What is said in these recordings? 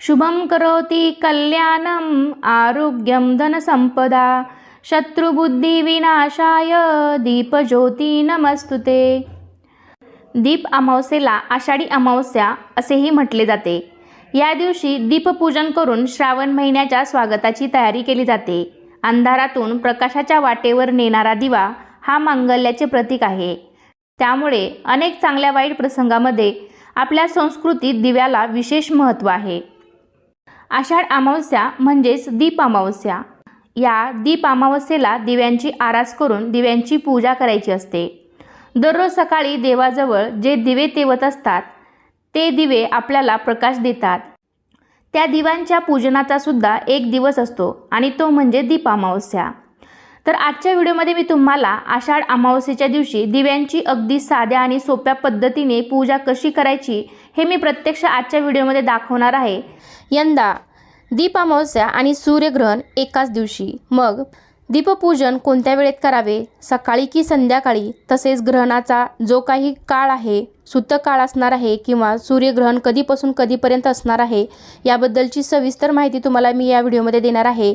शुभम करोति कल्याणम आरोग्यम धनसंपदा शत्रुबुद्धी विनाशाय दीपज्योती नमस्तुते। दीप अमावस्येला आषाढी अमावस्या असेही म्हटले जाते। या दिवशी दीपपूजन करून श्रावण महिन्याच्या स्वागताची तयारी केली जाते। अंधारातून प्रकाशाच्या वाटेवर नेणारा दिवा हा मांगल्याचे प्रतीक आहे। त्यामुळे अनेक चांगल्या वाईट प्रसंगामध्ये आपल्या संस्कृतीत दिव्याला विशेष महत्त्व आहे। आषाढ अमावस्या म्हणजेच दीप अमावस्या। या दीप अमावस्येला दिव्यांची आरास करून दिव्यांची पूजा करायची असते। दररोज सकाळी देवाजवळ जे दिवे तेवत असतात ते दिवे आपल्याला प्रकाश देतात। त्या दिव्यांच्या पूजनाचा सुद्धा एक दिवस असतो आणि तो म्हणजे दीप अमावस्या। तर आजच्या व्हिडिओमध्ये मी तुम्हाला आषाढ अमावस्येच्या दिवशी दिव्यांची अगदी साध्या आणि सोप्या पद्धतीने पूजा कशी करायची हे मी प्रत्यक्ष आजच्या व्हिडिओमध्ये दाखवणार आहे। यंदा दीप अमावस्या आणि सूर्यग्रहण एकाच दिवशी, मग दीपपूजन कोणत्या वेळेत करावे, सकाळी की संध्याकाळी, तसेच ग्रहणाचा जो काही काळ आहे, सूतक काळ असणार आहे किंवा सूर्यग्रहण कधीपासून कधीपर्यंत असणार आहे याबद्दलची सविस्तर माहिती तुम्हाला मी या व्हिडिओमध्ये देणार आहे।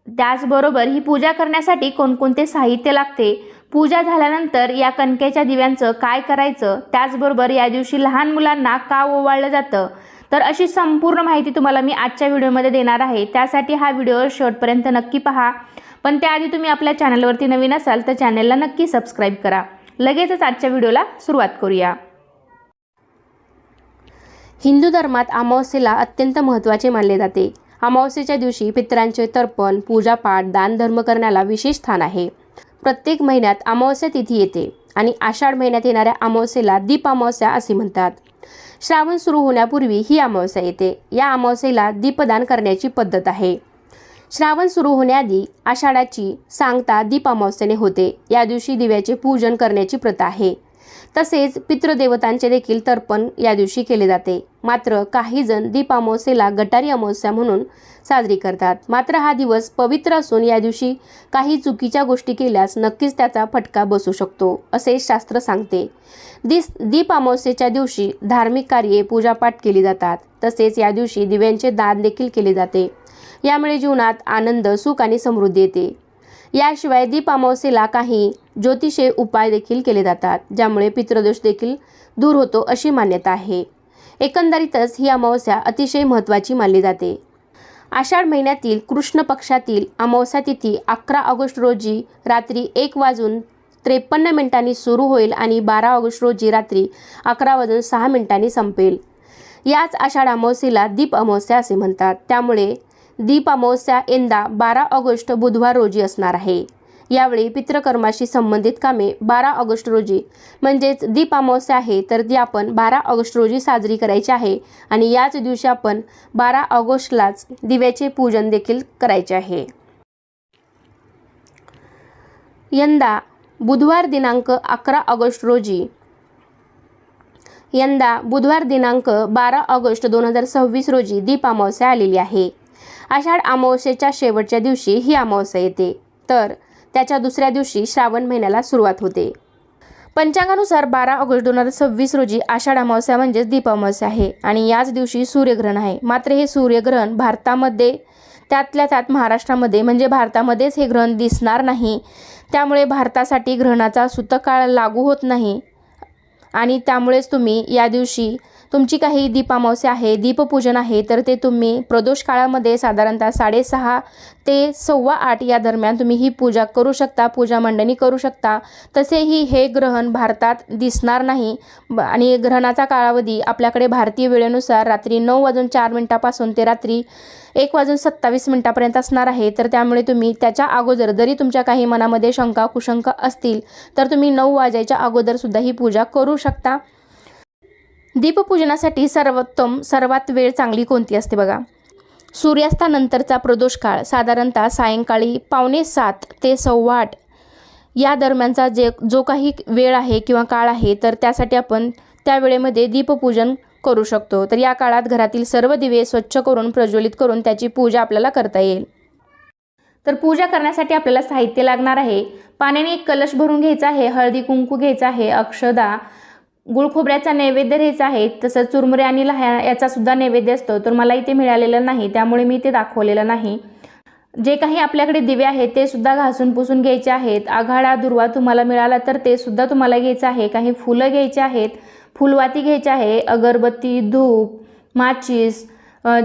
त्याचबरोबर ही पूजा करण्यासाठी कोणकोणते साहित्य लागते, पूजा झाल्यानंतर या कणकेच्या दिव्यांचं काय करायचं, त्याचबरोबर या दिवशी लहान मुलांना का ओवाळलं जातं, तर अशी संपूर्ण माहिती तुम्हाला मी आजच्या व्हिडिओमध्ये देणार आहे। त्यासाठी हा व्हिडिओ शेवटपर्यंत नक्की पहा। पण त्याआधी तुम्ही आपल्या चॅनलवरती नवीन असाल तर चॅनलला नक्की सबस्क्राईब करा। लगेचच आजच्या व्हिडिओला सुरुवात करूया। हिंदू धर्मात अमावस्येला अत्यंत महत्त्वाचे मानले जाते। अमावस्येच्या दिवशी पितरांचे तर्पण, पूजापाठ, दानधर्म करण्याला विशेष स्थान आहे। प्रत्येक महिन्यात अमावस्या तिथी येते आणि आषाढ महिन्यात येणाऱ्या अमावस्येला दीप अमावस्या असे म्हणतात। श्रावण सुरू होण्यापूर्वी ही अमावस्या येते। या अमावस्येला दीपदान करण्याची पद्धत आहे। श्रावण सुरू होण्याआधी आषाढाची सांगता दीप अमावस्येने होते। या दिवशी दिव्याचे पूजन करण्याची प्रथा आहे। तसेच पितृदेवतांचे देखील तर्पण या दिवशी केले जाते। मात्र काही जण दीप अमावस्येला गटारी अमावस्या म्हणून साजरी करतात। मात्र हा दिवस पवित्र असून या दिवशी काही चुकीच्या गोष्टी केल्यास नक्कीच त्याचा फटका बसू शकतो असे शास्त्र सांगते। दीप अमावस्येच्या दिवशी धार्मिक कार्ये, पूजापाठ केली जातात। तसेच या दिवशी दिव्यांचे दान देखील केले जाते। यामुळे जीवनात आनंद, सुख आणि समृद्धी येते। याशिवाय दीप अमावस्येला काही ज्योतिषीय उपाय देखील केले जातात, ज्यामुळे पितृदोष देखील दूर होतो अशी मान्यता आहे। एकंदरीतच ही अमावस्या अतिशय महत्त्वाची मानली जाते। आषाढ महिन्यातील कृष्ण पक्षातील अमावस्या तिथी 11 ऑगस्ट रोजी रात्री 1:53 सुरू होईल आणि 12 ऑगस्ट रोजी रात्री 11:06 संपेल। याच आषाढ अमावस्येला दीप अमावस्या असे म्हणतात। त्यामुळे दीप अमावस्या यंदा 12 ऑगस्ट बुधवार रोजी असणार आहे। यावेळी पितृकर्माशी संबंधित कामे 12 ऑगस्ट रोजी म्हणजेच दीप अमावस्या आहे तर ती आपण 12 ऑगस्ट रोजी साजरी करायची आहे आणि याच दिवशी आपण 12 ऑगस्टलाच दिव्याचे पूजन देखील करायचे आहे। यंदा बुधवार दिनांक 12 ऑगस्ट 2026 रोजी दीप अमावस्या आलेली आहे। आषाढ अमावस्येच्या शेवटच्या दिवशी ही अमावस्या येते, तर त्याच्या दुसऱ्या दिवशी श्रावण महिन्याला सुरुवात होते। पंचांगानुसार 12 ऑगस्ट 2026 रोजी आषाढ अमावस्या म्हणजेच दीप अमावस्या आहे आणि याच दिवशी सूर्यग्रहण आहे। मात्र हे सूर्यग्रहण भारतामध्ये, त्यातल्या त्यात महाराष्ट्रामध्ये म्हणजे भारतामध्येच हे ग्रहण दिसणार नाही। त्यामुळे भारतासाठी ग्रहणाचा सूतकाळ लागू होत नाही आणि त्यामुळेच तुम्ही या दिवशी तुमची काही दीप अमावस्या आहे, दीपपूजन आहे, तर ते तुम्ही प्रदोष काळामध्ये साधारणतः 6:30 ते 8:15 या दरम्यान तुम्ही ही पूजा करू शकता, पूजा मांडणी करू शकता। तसेही हे ग्रहण भारतात दिसणार नाही आणि ग्रहणाचा कालावधी आपल्याकडे भारतीय वेळेनुसार रात्री 9:04 पासून ते रात्री 1:27 असणार आहे। तर त्यामुळे तुम्ही त्याच्या अगोदर जरी तुमच्या काही मनामध्ये शंका कुशंका असतील तर तुम्ही 9 वाजायच्या अगोदर सुद्धा ही पूजा करू शकता। दीपपूजनासाठी सर्वात वेळ चांगली कोणती असते बघा, सूर्यास्तानंतरचा प्रदोष काळ साधारणतः सायंकाळी 7:45 ते 8:15 या दरम्यानचा जो काही वेळ आहे किंवा काळ आहे तर त्यासाठी आपण त्या वेळेमध्ये दीपपूजन करू शकतो। तर या काळात घरातील सर्व दिवे स्वच्छ करून प्रज्वलित करून त्याची पूजा आपल्याला करता येईल। तर पूजा करण्यासाठी आपल्याला साहित्य लागणार आहे। पाण्याने एक कलश भरून घ्यायचा आहे, हळदी कुंकू घ्यायचा आहे, अक्षदा, गुळ खोबऱ्याचा नैवेद्य घ्यायचा आहे, तसंच चुरमुरे आणि लाह्या याचा सुद्धा नैवेद्य असतो, तर मला इथे मिळालेलं नाही, त्यामुळे मी ते दाखवलेलं नाही. जे काही आपल्याकडे दिवे आहेत ते सुद्धा घासून पुसून घ्यायचे आहेत. आघाडा दुर्वा तुम्हाला मिळाला तर ते सुद्धा तुम्हाला घ्यायचं आहे. काही फुलं घ्यायची आहेत, फुलवाती घ्यायची आहे, अगरबत्ती, धूप, माचीस,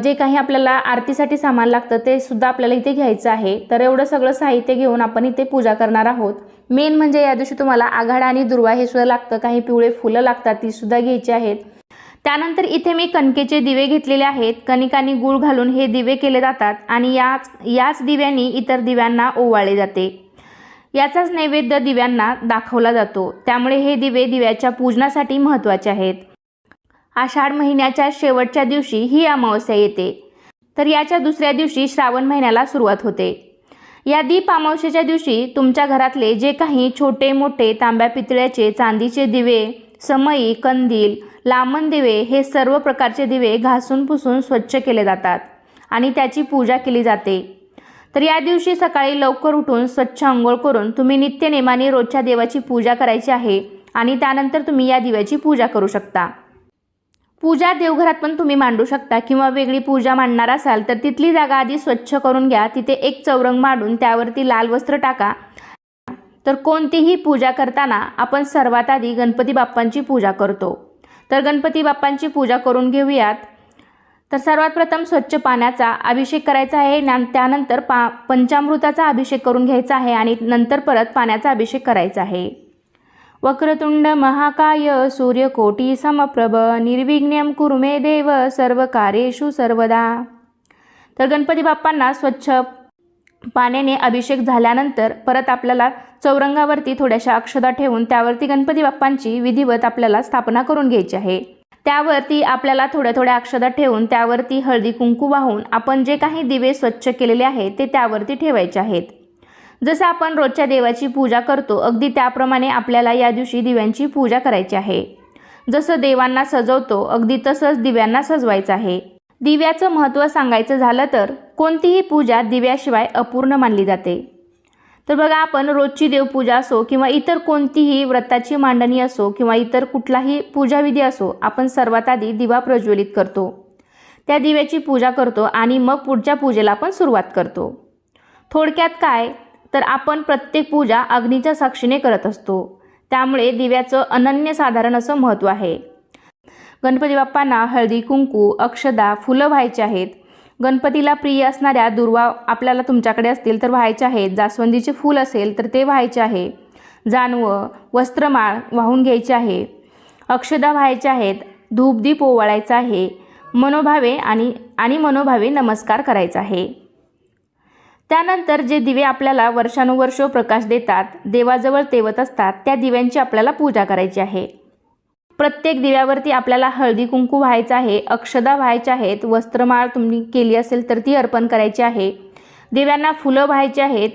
जे काही आपल्याला आरतीसाठी सामान लागतं ते सुद्धा आपल्याला इथे घ्यायचं आहे. तर एवढं सगळं साहित्य घेऊन आपण इथे पूजा करणार आहोत. मेन म्हणजे या दिवशी तुम्हाला आघाडा आणि दुर्वा हे सुद्धा लागतं. काही पिवळे फुलं लागतात, ती सुद्धा घ्यायची आहेत. त्यानंतर इथे मी कणकेचे दिवे घेतलेले आहेत. कणिक आणि गूळ घालून हे दिवे केले जातात आणि याच दिव्यांनी इतर दिव्यांना ओवाळले जाते. याचाच नैवेद्य दिव्यांना दाखवला जातो. त्यामुळे हे दिवे दिव्याच्या पूजनासाठी महत्त्वाचे आहेत. आषाढ महिन्याच्या शेवटच्या दिवशी ही अमावस्या येते, तर याच्या दुसऱ्या दिवशी श्रावण महिन्याला सुरुवात होते. या दीप अमावस्येच्या दिवशी तुमच्या घरातले जे काही छोटे मोठे तांब्या पितळ्याचे, चांदीचे दिवे, समई, कंदील, लांबण दिवे हे सर्व प्रकारचे दिवे घासून पुसून स्वच्छ केले जातात आणि त्याची पूजा केली जाते. तर या दिवशी सकाळी लवकर उठून स्वच्छ अंघोळ करून तुम्ही नित्यनेमाने रोजच्या देवाची पूजा करायची आहे आणि त्यानंतर तुम्ही या दिव्याची पूजा करू शकता. पूजा देवघरात पण तुम्ही मांडू शकता किंवा वेगळी पूजा मांडणार असाल तर तिथली जागा आधी स्वच्छ करून घ्या. तिथे एक चौरंग मांडून त्यावरती लाल वस्त्र टाका. तर कोणतीही पूजा करताना आपण सर्वात आधी गणपती बाप्पांची पूजा करतो. तर गणपती बाप्पांची पूजा करून घेऊयात. तर सर्वात प्रथम स्वच्छ पाण्याचा अभिषेक करायचा आहे, त्यानंतर पंचामृताचा अभिषेक करून घ्यायचा आहे आणि नंतर परत पाण्याचा अभिषेक करायचा आहे. वक्रतुंड महाकाय सूर्यकोटी समप्रभ निर्विघ्नं कुरु मे देव सर्व कार्येषु सर्वदा. तर गणपती बाप्पांना स्वच्छ पाण्याने अभिषेक झाल्यानंतर परत आपल्याला चौरंगावरती थोड्याशा अक्षता ठेवून त्यावरती गणपती बाप्पांची विधिवत आपल्याला स्थापना करून घ्यायची आहे. त्यावरती आपल्याला थोड्या अक्षता ठेवून त्यावरती हळदी कुंकू वाहून आपण जे काही दिवे स्वच्छ केलेले आहेत ते त्यावरती ठेवायचे आहेत. जसं आपण रोजच्या देवाची पूजा करतो अगदी त्याप्रमाणे आपल्याला या दिवशी दिव्यांची पूजा करायची आहे. जसं देवांना सजवतो अगदी तसंच दिव्यांना सजवायचं आहे. दिव्याचं महत्त्व सांगायचं झालं तर कोणतीही पूजा दिव्याशिवाय अपूर्ण मानली जाते. तर बघा, आपण रोजची देवपूजा असो किंवा इतर कोणतीही व्रताची मांडणी असो किंवा इतर कुठलाही पूजाविधी असो, आपण सर्वात आधी दिवा प्रज्वलित करतो, त्या दिव्याची पूजा करतो आणि मग पुढच्या पूजेला आपण सुरुवात करतो. थोडक्यात काय तर आपण प्रत्येक पूजा अग्नीच्या साक्षीने करत असतो. त्यामुळे दिव्याचं अनन्यसाधारण असं महत्त्व आहे. गणपती बाप्पांना हळदी कुंकू, अक्षदा, फुलं व्हायची आहेत. गणपतीला प्रिय असणाऱ्या दुर्वा आपल्याला तुमच्याकडे असतील तर व्हायचे आहेत. जास्वंदीचे फूल असेल तर ते व्हायचे आहे. जानवं, वस्त्रमाळ वाहून घ्यायची आहे. अक्षदा व्हायचे आहेत. धूपदीप ओवाळायचा आहे. मनोभावे आणि मनोभावे नमस्कार करायचा आहे. त्यानंतर जे दिवे आपल्याला वर्षानुवर्ष प्रकाश देतात, देवाजवळ तेवत असतात, त्या दिव्यांची आपल्याला पूजा करायची आहे. प्रत्येक दिव्यावरती आपल्याला हळदी कुंकू व्हायचं आहे, अक्षदा व्हायच्या आहेत, वस्त्रमाळ तुम्ही केली असेल तर ती अर्पण करायची आहे. दिव्यांना फुलं व्हायची आहेत.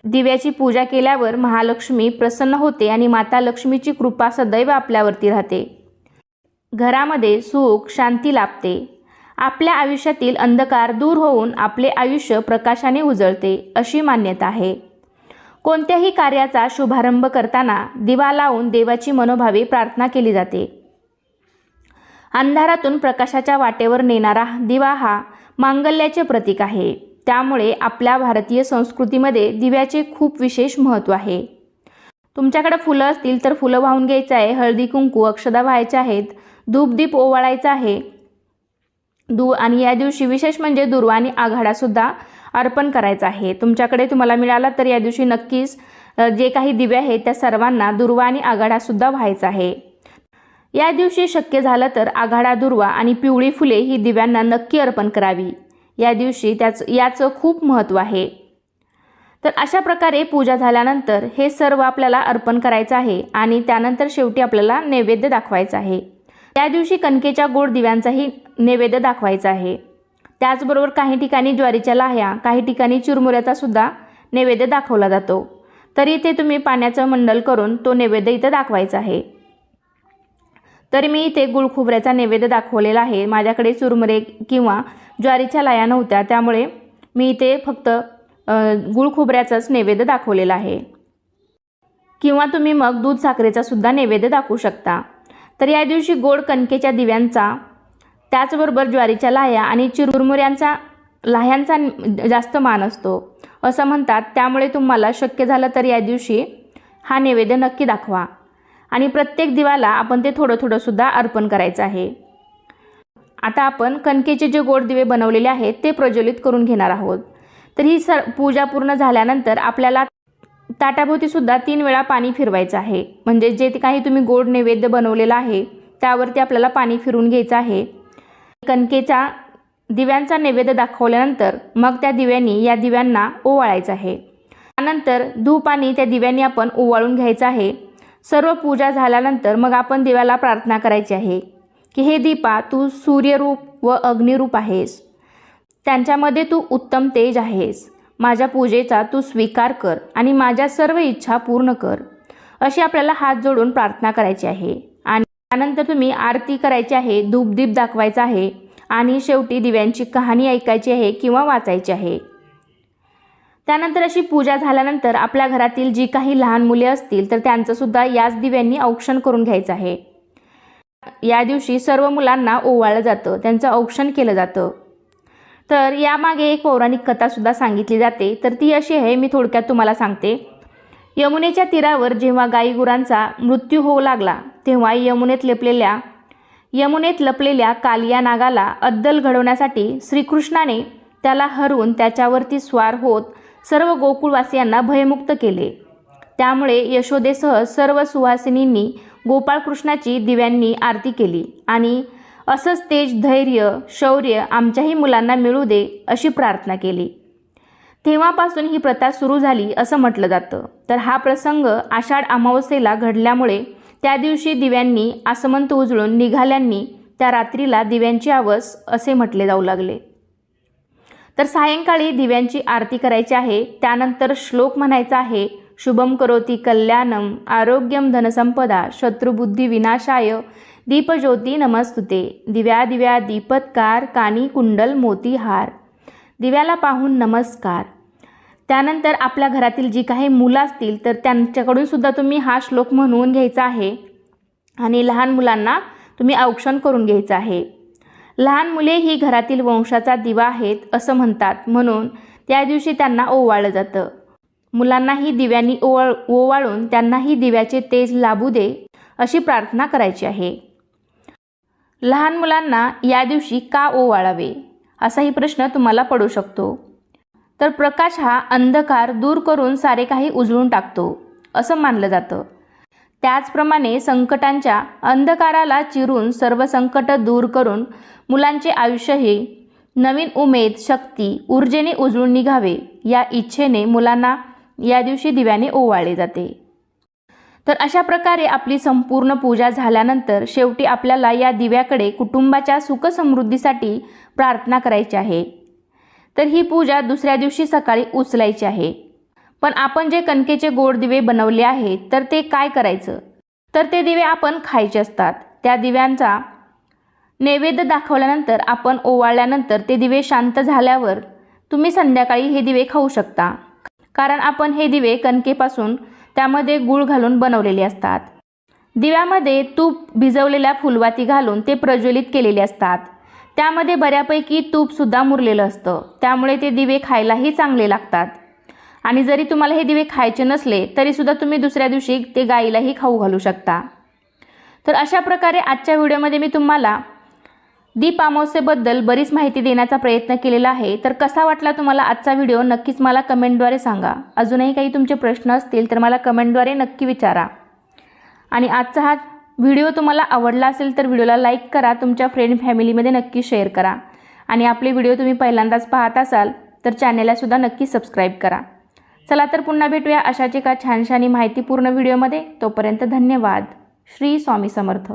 दिव्याची पूजा केल्यावर महालक्ष्मी प्रसन्न होते आणि माता लक्ष्मीची कृपा सदैव आपल्यावरती राहते. घरामध्ये सुख शांती लाभते. आपल्या आयुष्यातील अंधकार दूर होऊन आपले आयुष्य प्रकाशाने उजळते अशी मान्यता आहे. कोणत्याही कार्याचा शुभारंभ करताना दिवा लावून देवाची मनोभावे प्रार्थना केली जाते. अंधारातून प्रकाशाच्या वाटेवर नेणारा दिवा हा मांगल्याचे प्रतीक आहे. त्यामुळे आपल्या भारतीय संस्कृतीमध्ये दिव्याचे खूप विशेष महत्त्व आहे. तुमच्याकडे फुलं असतील तर फुलं वाहून घ्यायचं आहे. हळदी कुंकू, अक्षदा व्हायच्या आहेत. धूपदीप ओवाळायचा आहे. आणि या दिवशी विशेष म्हणजे दुर्वा आणि आघाडासुद्धा अर्पण करायचा आहे. तुमच्याकडे तुम्हाला मिळाला तर या दिवशी नक्कीच जे काही दिवे आहेत त्या सर्वांना दुर्वा आणि आघाडासुद्धा व्हायचा आहे. या दिवशी शक्य झालं तर आघाडा, दुर्वा आणि पिवळी फुले ही दिव्यांना नक्की अर्पण करावी. या दिवशी याचं खूप महत्त्व आहे. तर अशा प्रकारे पूजा झाल्यानंतर हे सर्व आपल्याला अर्पण करायचं आहे आणि त्यानंतर शेवटी आपल्याला नैवेद्य दाखवायचा आहे. त्या दिवशी कणकेच्या गोड दिव्यांचाही नैवेद्य दाखवायचा आहे. त्याचबरोबर काही ठिकाणी ज्वारीच्या लाह्या, काही ठिकाणी चिरमुऱ्याचा सुद्धा नैवेद्य दाखवला जातो. तरी इथे तुम्ही पाण्याचं मंडल करून तो नैवेद्य इथे दाखवायचा आहे. तर मी इथे गुळ खोबऱ्याचा नैवेद्य दाखवलेला आहे. माझ्याकडे चुरमुरे किंवा ज्वारीच्या लाह्या नव्हत्या, त्यामुळे मी इथे फक्त गुळ खोबऱ्याचाच नैवेद्य दाखवलेला आहे. किंवा तुम्ही मग दूध साखरेचा सुद्धा नैवेद्य दाखवू शकता. तर या दिवशी गोड कणकेच्या दिव्यांचा, त्याचबरोबर ज्वारीच्या लाह्या आणि चिरमुऱ्यांचा लाह्यांचा जास्त मान असतो असं म्हणतात. त्यामुळे तुम्हाला शक्य झालं तर या दिवशी हा नैवेद्य नक्की दाखवा आणि प्रत्येक दिवाला आपण ते थोडं थोडं सुद्धा अर्पण करायचं आहे. आता आपण कणकेचे जे गोड दिवे बनवलेले आहेत ते प्रज्वलित करून घेणार आहोत. तर ही पूजा पूर्ण झाल्यानंतर आपल्याला ताटाभोवती सुद्धा 3 वेळा पाणी फिरवायचं आहे. म्हणजे जे काही तुम्ही गोड नैवेद्य बनवलेला आहे त्यावरती आपल्याला पाणी फिरवून घ्यायचं आहे. कणकेच्या दिव्यांचा नैवेद्य दाखवल्यानंतर मग त्या दिव्यांनी या दिव्यांना ओवाळायचं आहे. त्यानंतर धूप आणि त्या दिव्यांनी आपण ओवाळून घ्यायचं आहे. सर्व पूजा झाल्यानंतर मग आपण देवाला प्रार्थना करायची आहे की हे दीपा, तू सूर्यरूप व अग्निरूप आहेस, त्यांच्यामध्ये तू उत्तम तेज आहेस. माझ्या पूजेचा तू स्वीकार कर आणि माझ्या सर्व इच्छा पूर्ण कर, अशी आपल्याला हात जोडून प्रार्थना करायची आहे. आणि त्यानंतर तुम्ही आरती करायची आहे, धूपदीप दाखवायचा आहे आणि शेवटी दिव्यांची कहाणी ऐकायची आहे किंवा वाचायची आहे. त्यानंतर अशी पूजा झाल्यानंतर आपल्या घरातील जी काही लहान मुले असतील तर त्यांचंसुद्धा याच दिव्यांनी औक्षण करून घ्यायचं आहे. या दिवशी सर्व मुलांना ओवाळलं जातं, त्यांचं औक्षण केलं जातं. तर यामागे एक पौराणिक कथासुद्धा सांगितली जाते. तर ती अशी आहे, मी थोडक्यात तुम्हाला सांगते. यमुनेच्या तीरावर जेव्हा गाईगुरांचा मृत्यू होऊ लागला तेव्हा यमुनेत लपलेल्या कालिया नागाला अद्दल घडवण्यासाठी श्रीकृष्णाने त्याला हरवून त्याच्यावरती स्वार होत सर्व गोकुळवासियांना भयमुक्त केले. त्यामुळे यशोदेसह सर्व सुवासिनींनी गोपाळकृष्णाची दिव्यांनी आरती केली आणि असंच तेज, धैर्य, शौर्य आमच्याही मुलांना मिळू दे अशी प्रार्थना केली. तेव्हापासून ही प्रथा सुरू झाली असं म्हटलं जातं. तर हा प्रसंग आषाढ अमावस्येला घडल्यामुळे त्या दिवशी दिव्यांनी आसमंत उजळून निघाल्यांनी त्या रात्रीला दिव्यांची आवस असे म्हटले जाऊ लागले. तर सायंकाळी दिव्यांची आरती करायची आहे. त्यानंतर श्लोक म्हणायचा आहे, शुभम करोती कल्याणम आरोग्यम धनसंपदा शत्रुबुद्धी विनाशाय दीपज्योती नमस्तुते. दिव्या दिव्या दीपत्कार कानी कुंडल मोती हार. दिव्याला पाहून नमस्कार. त्यानंतर आपल्या घरातील जी काही मुलं असतील तर त्यांच्याकडून सुद्धा तुम्ही हा श्लोक म्हणून घ्यायचा आहे आणि लहान मुलांना तुम्ही औक्षण करून घ्यायचं आहे. लहान मुले ही घरातील वंशाचा दिवा आहेत असं म्हणतात, म्हणून त्या दिवशी त्यांना ओवाळलं जातं. मुलांनाही दिव्यांनी ओवाळून त्यांनाही दिव्याचे तेज लाभू दे अशी प्रार्थना करायची आहे. लहान मुलांना या दिवशी का ओवाळावे असाही प्रश्न तुम्हाला पडू शकतो. तर प्रकाश हा अंधकार दूर करून सारे काही उजळून टाकतो असं मानलं जातं. त्याचप्रमाणे संकटांच्या अंधकाराला चिरून सर्व संकट दूर करून मुलांचे आयुष्यही नवीन उमेद, शक्ती, ऊर्जेने उजळून निघावे या इच्छेने मुलांना या दिवशी दिव्याने ओवाळले जाते. तर अशा प्रकारे आपली संपूर्ण पूजा झाल्यानंतर शेवटी आपल्याला या दिव्याकडे कुटुंबाच्या सुखसमृद्धीसाठी प्रार्थना करायची आहे. तर ही पूजा दुसऱ्या दिवशी सकाळी उचलायची आहे. पण आपण जे कणकेचे गोड दिवे बनवले आहेत तर ते काय करायचं, तर ते दिवे आपण खायचे असतात. त्या दिव्यांचा नैवेद्य दाखवल्यानंतर आपण ओवाळल्यानंतर ते दिवे शांत झाल्यावर तुम्ही संध्याकाळी हे दिवे खाऊ शकता. कारण आपण हे दिवे कणकेपासून त्यामध्ये गूळ घालून बनवलेले असतात. दिव्यामध्ये तूप भिजवलेल्या फुलवाती घालून ते प्रज्वलित केलेले असतात. त्यामध्ये बऱ्यापैकी तूपसुद्धा मुरलेलं असतं, त्यामुळे ते दिवे खायलाही चांगले लागतात. आणि जरी तुम्हाला हे दिवे खायचे नसले तरीसुद्धा तुम्ही दुसऱ्या दिवशी ते गाईलाही खाऊ घालू शकता. तर अशा प्रकारे आजच्या व्हिडिओमध्ये मी तुम्हाला दीप अमावस्येबद्दल बरीच माहिती देण्याचा प्रयत्न केलेला आहे. तर कसा वाटला तुम्हाला आजचा व्हिडिओ नक्कीच मला कमेंटद्वारे सांगा. अजूनही काही तुमचे प्रश्न असतील तर मला कमेंटद्वारे नक्की विचारा. आणि आजचा हा व्हिडिओ तुम्हाला आवडला असेल तर व्हिडिओला लाईक करा, तुमच्या फ्रेंड फॅमिलीमध्ये नक्की शेअर करा. आणि आपले व्हिडिओ तुम्ही पहिल्यांदाच पाहत असाल तर चॅनेललासुद्धा नक्की सबस्क्राईब करा. चला तर पुन्हा भेटूया अशाच एका छानशा आणि माहितीपूर्ण व्हिडिओमध्ये. तोपर्यंत धन्यवाद. श्री स्वामी समर्थ.